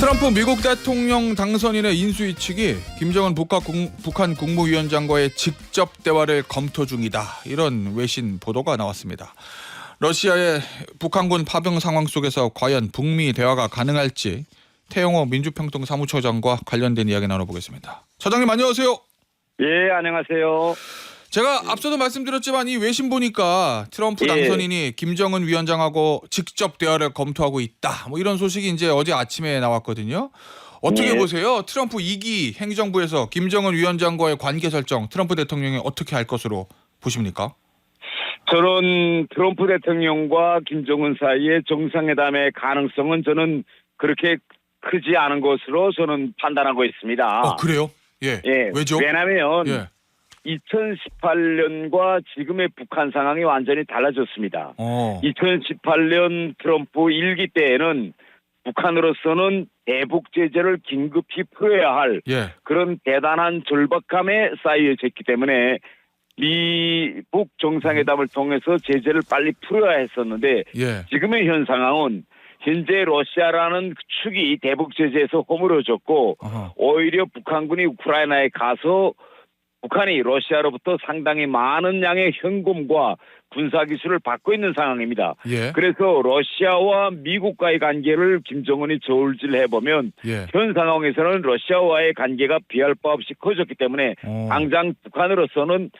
트럼프 미국 대통령 당선인의 인수위 측이 김정은 북한 국무위원장과의 직접 대화를 검토 중이다. 이런 외신 보도가 나왔습니다. 러시아의 북한군 파병 상황 속에서 과연 북미 대화가 가능할지 태영호 민주평통 사무처장과 관련된 이야기 나눠보겠습니다. 처장님 안녕하세요. 예, 안녕하세요. 제가 앞서도 말씀드렸지만 이 외신 보니까 트럼프 당선인이 김정은 위원장하고 직접 대화를 검토하고 있다. 뭐 이런 소식이 이제 어제 아침에 나왔거든요. 어떻게 보세요? 트럼프 2기 행정부에서 김정은 위원장과의 관계 설정 트럼프 대통령이 어떻게 할 것으로 보십니까? 저는 트럼프 대통령과 김정은 사이의 정상회담의 가능성은 저는 그렇게 크지 않은 것으로 저는 판단하고 있습니다. 그래요? 예. 왜죠? 왜냐하면 2018년과 지금의 북한 상황이 완전히 달라졌습니다. 2018년 트럼프 1기 때에는 북한으로서는 대북 제재를 긴급히 풀어야 할 그런 대단한 절박함에 쌓여졌기 때문에 미북 정상회담을 통해서 제재를 빨리 풀어야 했었는데 지금의 현 상황은 현재 러시아라는 축이 대북 제재에서 허물어졌고 오히려 북한군이 우크라이나에 가서 북한이 러시아로부터 상당히 많은 양의 현금과 군사기술을 받고 있는 상황입니다. 그래서 러시아와 미국과의 관계를 김정은이 저울질해보면 현 상황에서는 러시아와의 관계가 비할 바 없이 커졌기 때문에 당장 북한으로서는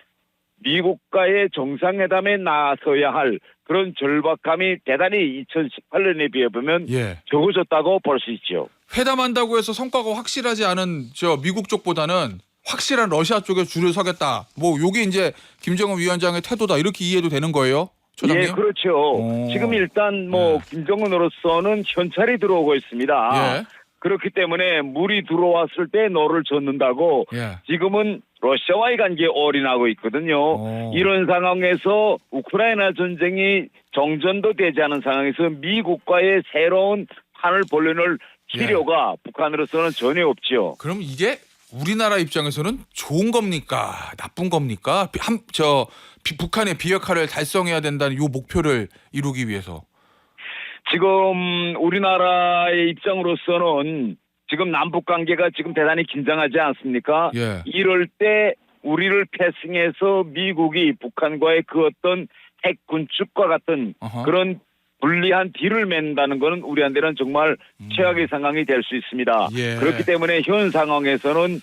미국과의 정상회담에 나서야 할 그런 절박함이 대단히 2018년에 비해 보면 적어졌다고 볼 수 있죠. 회담한다고 해서 성과가 확실하지 않은 미국 쪽보다는 확실한 러시아 쪽에 줄을 서겠다. 뭐 요게 이제 김정은 위원장의 태도다. 이렇게 이해도 되는 거예요? 처장님? 예, 그렇죠. 지금 일단 김정은으로서는 현찰이 들어오고 있습니다. 그렇기 때문에 물이 들어왔을 때 너를 젓는다고 지금은 러시아와의 관계에 올인하고 있거든요. 이런 상황에서 우크라이나 전쟁이 정전도 되지 않은 상황에서 미국과의 새로운 판을 벌려놓을 필요가 북한으로서는 전혀 없지요. 그럼 이게 우리나라 입장에서는 좋은 겁니까? 나쁜 겁니까? 북한의 비핵화를 달성해야 된다는 이 목표를 이루기 위해서. 지금 우리나라의 입장으로서는 지금 남북 관계가 지금 대단히 긴장하지 않습니까? 이럴 때 우리를 패싱해서 미국이 북한과의 그 어떤 핵 군축과 같은 그런 불리한 딜을 맺는다는 것은 우리한테는 정말 최악의 상황이 될 수 있습니다. 그렇기 때문에 현 상황에서는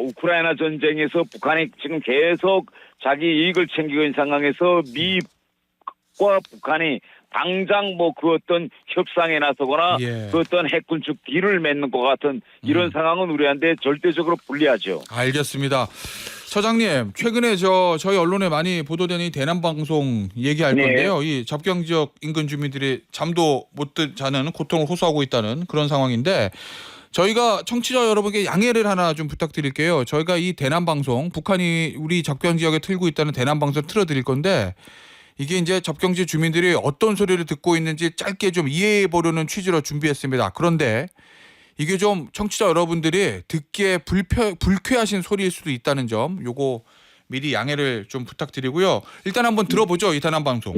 우크라이나 전쟁에서 북한이 지금 계속 자기 이익을 챙기고 있는 상황에서 미국과 북한이 당장 그 어떤 협상에 나서거나 그 어떤 핵군축 딜을 맺는 것 같은 이런 상황은 우리한테 절대적으로 불리하죠. 알겠습니다. 처장님, 최근에 저희 언론에 많이 보도된 이 대남 방송 얘기할 건데요. 이 접경 지역 인근 주민들이 잠도 못 자는 고통을 호소하고 있다는 그런 상황인데 저희가 청취자 여러분께 양해를 하나 좀 부탁드릴게요. 저희가 이 대남 방송, 북한이 우리 접경 지역에 틀고 있다는 대남 방송 틀어드릴 건데 이게 이제 접경지 주민들이 어떤 소리를 듣고 있는지 짧게 좀 이해해 보려는 취지로 준비했습니다. 그런데 이게 좀 청취자 여러분들이 듣기에 불쾌하신 소리일 수도 있다는 점 요거 미리 양해를 좀 부탁드리고요. 일단 한번 들어보죠. 이 대남 방송.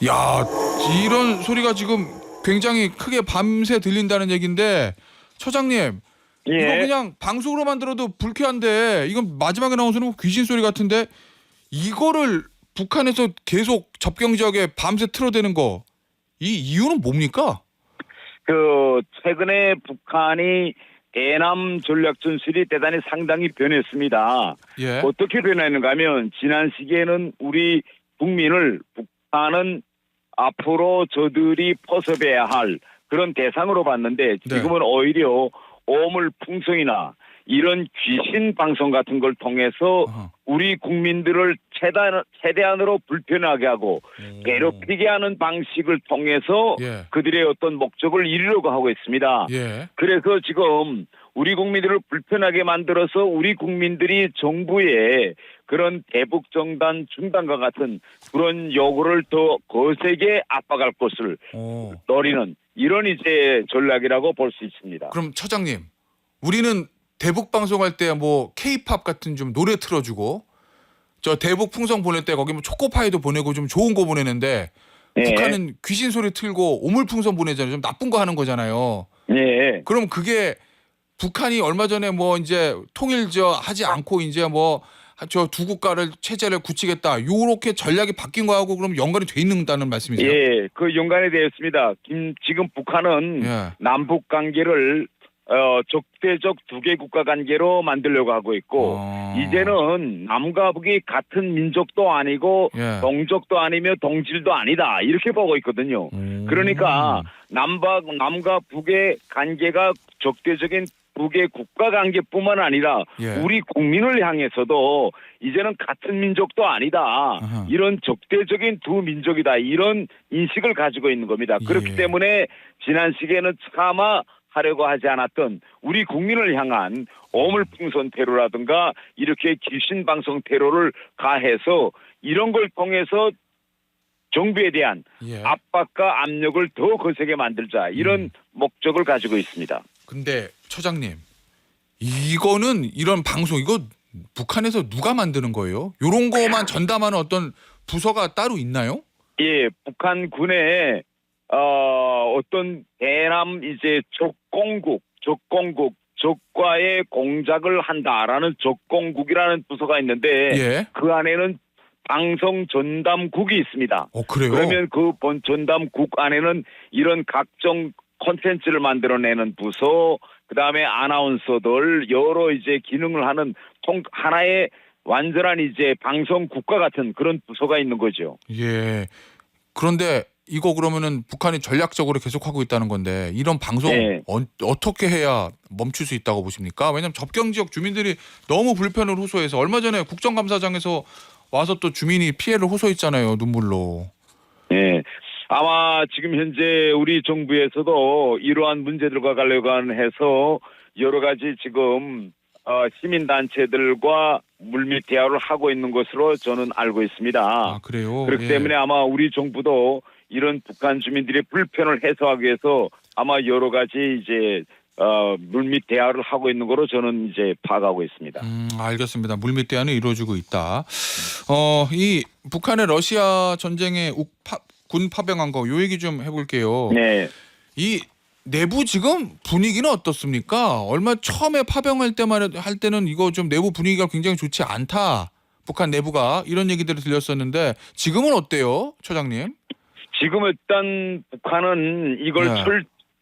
야, 이런 소리가 지금 굉장히 크게 밤새 들린다는 얘기인데 처장님 이거 그냥 방송으로만 들어도 불쾌한데 이건 마지막에 나온 소리는 귀신 소리 같은데 이거를 북한에서 계속 접경 지역에 밤새 틀어대는 거 이 이유는 뭡니까? 최근에 북한이 대남 전략 전술이 대단히 상당히 변했습니다. 어떻게 변했는가 하면 지난 시기에는 우리 국민을 북한은 앞으로 저들이 포섭해야 할 그런 대상으로 봤는데 지금은 오히려 오물풍성이나 이런 귀신 방송 같은 걸 통해서 우리 국민들을 최대한으로 불편하게 하고 괴롭히게 하는 방식을 통해서 그들의 어떤 목적을 이루려고 하고 있습니다. 그래서 지금 우리 국민들을 불편하게 만들어서 우리 국민들이 정부의 그런 대북 정단 중단과 같은 그런 요구를 더 거세게 압박할 것을 노리는 이런 이제 전략이라고 볼 수 있습니다. 그럼 처장님, 우리는 대북 방송할 때 뭐 K-팝 같은 좀 노래 틀어주고 저 대북 풍선 보낼 때 거기 뭐 초코파이도 보내고 좀 좋은 거 보내는데 네. 북한은 귀신 소리 틀고 오물 풍선 보내잖아요. 좀 나쁜 거 하는 거잖아요. 네. 그럼 그게 북한이 얼마 전에 뭐 이제 통일 하지 않고 이제 뭐 저 두 국가를 체제를 굳히겠다. 요렇게 전략이 바뀐 거하고 그럼 연관이 돼 있는다는 말씀이세요? 예, 그 연관이 되어 있습니다. 지금 북한은 예. 남북 관계를 적대적 두 개 국가 관계로 만들려고 하고 있고 이제는 남과 북이 같은 민족도 아니고 예. 동족도 아니며 동질도 아니다 이렇게 보고 있거든요. 그러니까 남과 북의 관계가 적대적인 북의 국가 관계뿐만 아니라 예. 우리 국민을 향해서도 이제는 같은 민족도 아니다. 아하. 이런 적대적인 두 민족이다. 이런 인식을 가지고 있는 겁니다. 그렇기 예. 때문에 지난 시기에는 차마 하려고 하지 않았던 우리 국민을 향한 오물풍선 테러라든가 이렇게 귀신 방송 테러를 가해서 이런 걸 통해서 정부에 대한 예. 압박과 압력을 더 거세게 만들자 이런 목적을 가지고 있습니다. 근데 처장님, 이거는 이런 방송 이거 북한에서 누가 만드는 거예요? 요런 거만 전담하는 어떤 부서가 따로 있나요? 예, 북한 군의 어떤 대남 이제 적과의 공작을 한다라는 적공국이라는 부서가 있는데 예. 그 안에는 방송 전담국이 있습니다. 그래요? 그러면 그 본 전담국 안에는 이런 각종 콘텐츠를 만들어내는 부서, 그 다음에 아나운서들 여러 이제 기능을 하는 하나의 완전한 이제 방송국과 같은 그런 부서가 있는 거죠. 예. 그런데 이거 그러면은 북한이 전략적으로 계속하고 있다는 건데 이런 방송 네. 어떻게 해야 멈출 수 있다고 보십니까? 왜냐하면 접경 지역 주민들이 너무 불편을 호소해서 얼마 전에 국정감사장에서 와서 또 주민이 피해를 호소했잖아요. 눈물로. 네. 아마 지금 현재 우리 정부에서도 이러한 문제들과 관련해서 여러 가지 지금 시민단체들과 물밑 대화를 하고 있는 것으로 저는 알고 있습니다. 아, 그래요? 그렇기 때문에 아마 우리 정부도 이런 북한 주민들의 불편을 해소하기 위해서 아마 여러 가지 이제 물밑 대화를 하고 있는 거로 저는 이제 파악하고 있습니다. 알겠습니다. 물밑 대화는 이루어지고 있다. 이 북한의 러시아 전쟁에 군 파병한 거 요 얘기 좀 해볼게요. 네. 이 내부 지금 분위기는 어떻습니까? 얼마 처음에 파병할 때는 이거 좀 내부 분위기가 굉장히 좋지 않다. 북한 내부가 이런 얘기들을 들렸었는데 지금은 어때요, 처장님? 지금 일단 북한은 이걸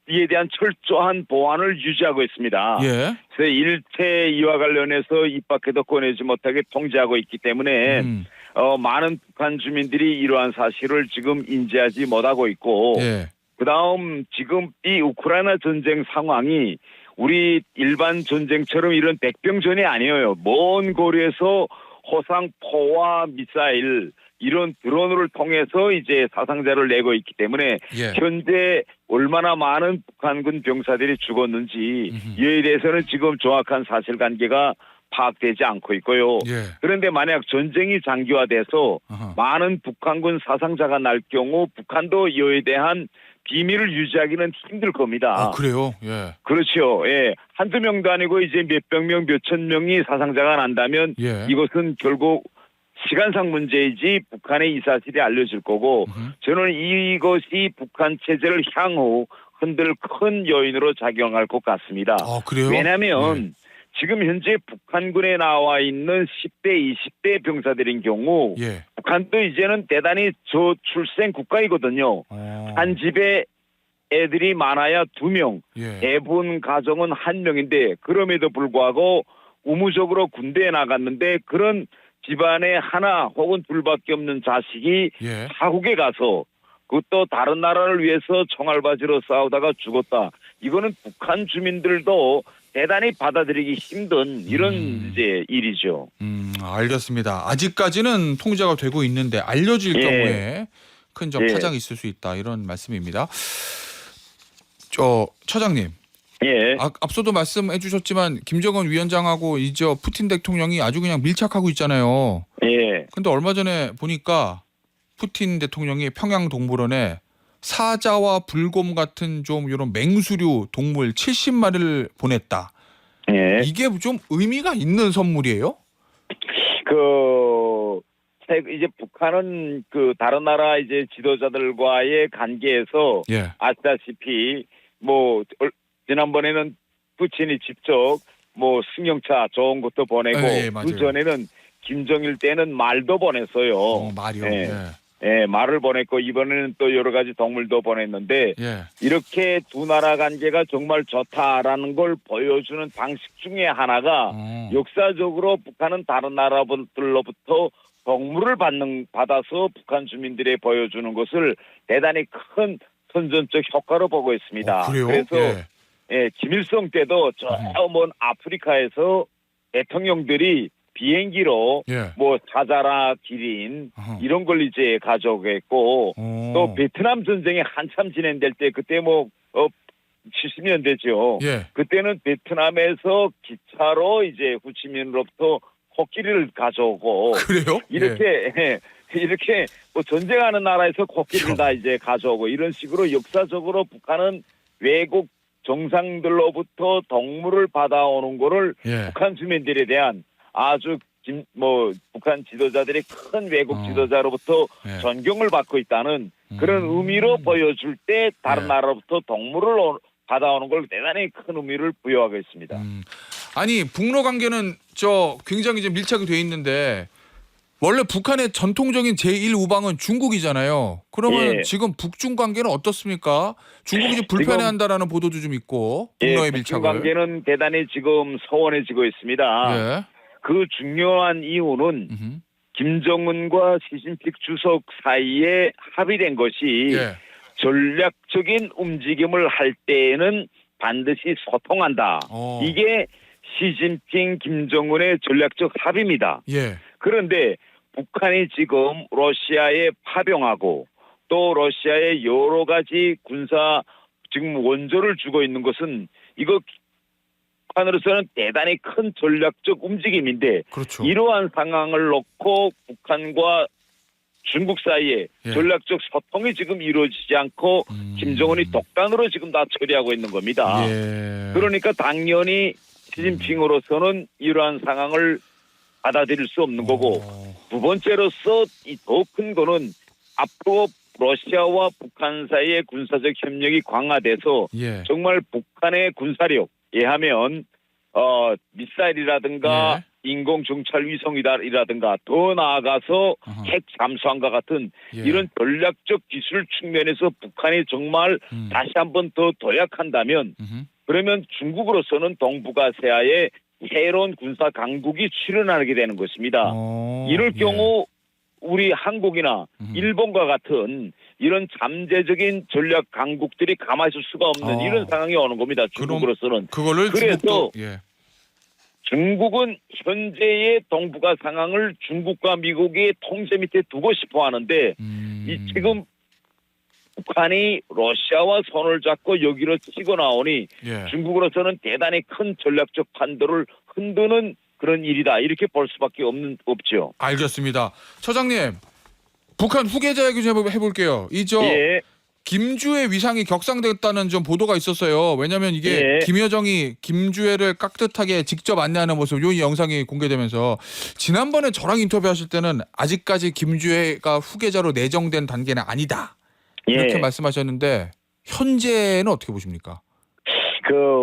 이에 대한 철저한 보안을 유지하고 있습니다. 예. 그래서 일체 이와 관련해서 입 밖에도 꺼내지 못하게 통제하고 있기 때문에 많은 북한 주민들이 이러한 사실을 지금 인지하지 못하고 있고 예. 그다음 지금 이 우크라이나 전쟁 상황이 우리 일반 전쟁처럼 이런 백병전이 아니에요. 먼 거리에서 호상포와 미사일 이런 드론을 통해서 이제 사상자를 내고 있기 때문에 현재 얼마나 많은 북한군 병사들이 죽었는지 이에 대해서는 지금 정확한 사실관계가 파악되지 않고 있고요. 그런데 만약 전쟁이 장기화돼서 많은 북한군 사상자가 날 경우 북한도 이에 대한 비밀을 유지하기는 힘들 겁니다. 아, 그래요? 예. 그렇죠. 예. 한두 명도 아니고 이제 몇백 명, 몇천 명이 사상자가 난다면 이것은 결국 시간상 문제이지 북한의 이 사실이 알려질 거고 저는 이것이 북한 체제를 향후 흔들 큰 요인으로 작용할 것 같습니다. 아, 그래요? 왜냐하면 지금 현재 북한군에 나와 있는 10대, 20대 병사들인 경우 북한도 이제는 대단히 저출생 국가이거든요. 한 집에 애들이 많아야 2명, 대부분 가정은 1명인데 그럼에도 불구하고 의무적으로 군대에 나갔는데 그런 집안에 하나 혹은 둘밖에 없는 자식이 타국에 가서 그것도 다른 나라를 위해서 총알바지로 싸우다가 죽었다. 이거는 북한 주민들도 대단히 받아들이기 힘든 이런 이제 일이죠. 알겠습니다. 아직까지는 통제가 되고 있는데 알려질 경우에 큰 파장이 있을 수 있다 이런 말씀입니다. 처장님, 예. 앞서도 말씀해 주셨지만 김정은 위원장하고 이제 푸틴 대통령이 아주 그냥 밀착하고 있잖아요. 예. 근데 얼마 전에 보니까 푸틴 대통령이 평양 동물원에 사자와 불곰 같은 좀 이런 맹수류 동물 70마리를 보냈다. 예. 이게 좀 의미가 있는 선물이에요? 이제 북한은 다른 나라 이제 지도자들과의 관계에서 예. 아시다시피 지난번에는 푸틴이 직접 승용차 좋은 것도 보내고 예, 그 전에는 김정일 때는 말도 보냈어요. 말이요. 예. 예. 예, 말을 보냈고 이번에는 또 여러 가지 동물도 보냈는데 예. 이렇게 두 나라 관계가 정말 좋다라는 걸 보여주는 방식 중에 하나가 역사적으로 북한은 다른 나라들로부터 동물을 받아서 북한 주민들이 보여주는 것을 대단히 큰 선전적 효과로 보고 있습니다. 그래요? 그래서 예, 김일성 때도 저 먼 아프리카에서 대통령들이 비행기로 사자나 기린 이런 걸 이제 가져오겠고 또 베트남 전쟁이 한참 진행될 때 그때 70년대죠. 예. 그때는 베트남에서 기차로 이제 호치민으로부터 코끼리를 가져오고 그래요? 이렇게 전쟁하는 나라에서 코끼리를 다 이제 가져오고 이런 식으로 역사적으로 북한은 외국 정상들로부터 동물을 받아오는 거를 북한 주민들에 대한 아주 북한 지도자들이 큰 외국 지도자로부터 존경을 받고 있다는 그런 의미로 보여줄 때 다른 나라로부터 동물을 받아오는 걸 대단히 큰 의미를 부여하고 있습니다. 아니 북러 관계는 굉장히 이제 밀착이 돼 있는데 원래 북한의 전통적인 제1우방은 중국이잖아요. 그러면 지금 북중 관계는 어떻습니까? 중국이 좀 불편해한다라는 보도도 좀 있고 북러의 밀착을. 북중 관계는 대단히 지금 소원해지고 있습니다. 그 중요한 이유는 김정은과 시진핑 주석 사이에 합의된 것이 전략적인 움직임을 할 때에는 반드시 소통한다. 이게 시진핑, 김정은의 전략적 합의입니다. 그런데 북한이 지금 러시아에 파병하고 또 러시아에 여러 가지 군사 지금 원조를 주고 있는 것은 이거 북한으로서는 대단히 큰 전략적 움직임인데 이러한 상황을 놓고 북한과 중국 사이에 전략적 소통이 지금 이루어지지 않고 김정은이 독단으로 지금 다 처리하고 있는 겁니다. 그러니까 당연히 시진핑으로서는 이러한 상황을 받아들일 수 없는 거고 두 번째로서 더 큰 거는 앞으로 러시아와 북한 사이의 군사적 협력이 강화돼서 정말 북한의 군사력에 하면 미사일이라든가 인공 정찰 위성이라든가 더 나아가서 핵 잠수함과 같은 이런 전략적 기술 측면에서 북한이 정말 다시 한번 더 도약한다면 그러면 중국으로서는 동북아시아에 새로운 군사 강국이 출현하게 되는 것입니다. 이럴 경우 우리 한국이나 일본과 같은 이런 잠재적인 전략 강국들이 가만히 있을 수가 없는 이런 상황이 오는 겁니다. 중국으로서는. 그래서 중국은 현재의 동북아 상황을 중국과 미국의 통제 밑에 두고 싶어 하는데 지금 북한이 러시아와 손을 잡고 여기로 치고 나오니 중국으로서는 대단히 큰 전략적 판도를 흔드는 그런 일이다. 이렇게 볼 수밖에 없죠. 알겠습니다. 처장님, 북한 후계자 얘기 좀 해볼게요. 김주의 위상이 격상됐다는 좀 보도가 있었어요. 왜냐하면 이게 김여정이 김주애를 깍듯하게 직접 안내하는 모습, 이 영상이 공개되면서 지난번에 저랑 인터뷰하실 때는 아직까지 김주애가 후계자로 내정된 단계는 아니다. 이렇게 말씀하셨는데 현재는 어떻게 보십니까?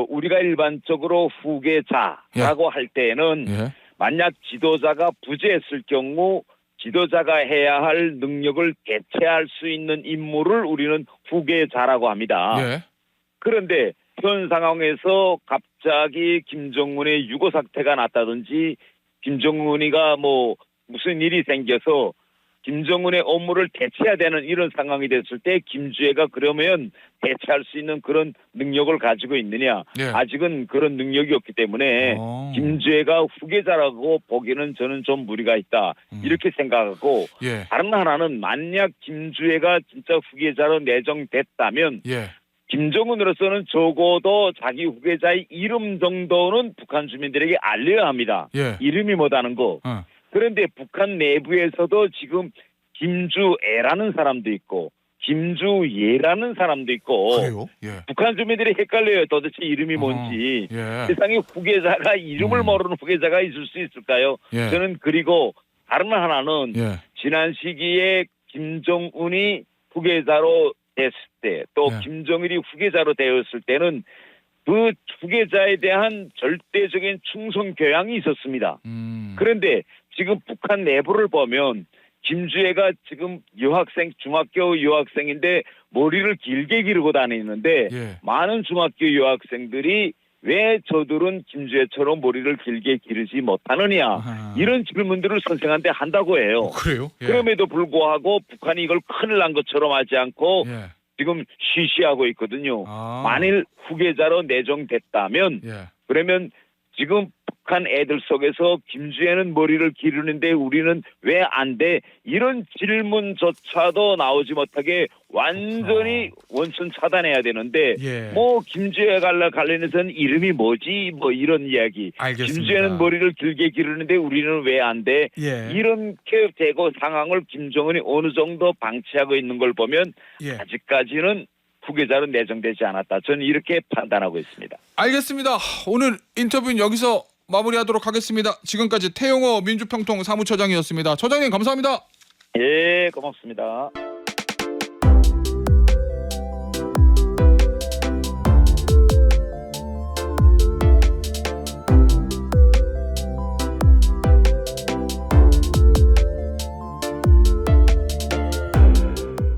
우리가 일반적으로 후계자라고 할 때는 만약 지도자가 부재했을 경우 지도자가 해야 할 능력을 대체할 수 있는 인물을 우리는 후계자라고 합니다. 그런데 현 상황에서 갑자기 김정은의 유고 사태가 났다든지 김정은이가 무슨 일이 생겨서 김정은의 업무를 대체해야 되는 이런 상황이 됐을 때 김주애가 그러면 대체할 수 있는 그런 능력을 가지고 있느냐. 아직은 그런 능력이 없기 때문에 김주애가 후계자라고 보기는 저는 좀 무리가 있다. 이렇게 생각하고 다른 하나는 만약 김주애가 진짜 후계자로 내정됐다면 김정은으로서는 적어도 자기 후계자의 이름 정도는 북한 주민들에게 알려야 합니다. 예. 이름이 뭐다는 거. 그런데 북한 내부에서도 지금 김주애라는 사람도 있고 김주예라는 사람도 있고 그래요? 예. 북한 주민들이 헷갈려요. 도대체 이름이 뭔지. 예. 세상에 후계자가 이름을 모르는 후계자가 있을 수 있을까요? 예. 저는 그리고 다른 하나는 예. 지난 시기에 김정은이 후계자로 됐을 때 또 예. 김정일이 후계자로 되었을 때는 그 후계자에 대한 절대적인 충성 교양이 있었습니다. 그런데 지금 북한 내부를 보면 김주애가 지금 중학교 유학생인데 머리를 길게 기르고 다니는데 예. 많은 중학교 유학생들이 왜 저들은 김주애처럼 머리를 길게 기르지 못하느냐 아하. 이런 질문들을 선생한테 한다고 해요. 그래요? 예. 그럼에도 불구하고 북한이 이걸 큰일 난 것처럼 하지 않고 예. 지금 쉬쉬하고 있거든요. 아. 만일 후계자로 내정됐다면 예. 그러면 지금 북한 애들 속에서 김주애는 머리를 기르는데 우리는 왜 안 돼? 이런 질문조차도 나오지 못하게 완전히 원천 차단해야 되는데 예. 뭐 김주애 관련해서는 이름이 뭐지? 뭐 이런 이야기. 알겠습니다. 김주애는 머리를 길게 기르는데 우리는 왜 안 돼? 예. 이렇게 되고 상황을 김정은이 어느 정도 방치하고 있는 걸 보면 예. 아직까지는 후계자로 내정되지 않았다. 저는 이렇게 판단하고 있습니다. 알겠습니다. 오늘 인터뷰는 여기서 마무리하도록 하겠습니다. 지금까지 태용호 민주평통 사무처장이었습니다. 처장님 감사합니다. 예, 고맙습니다.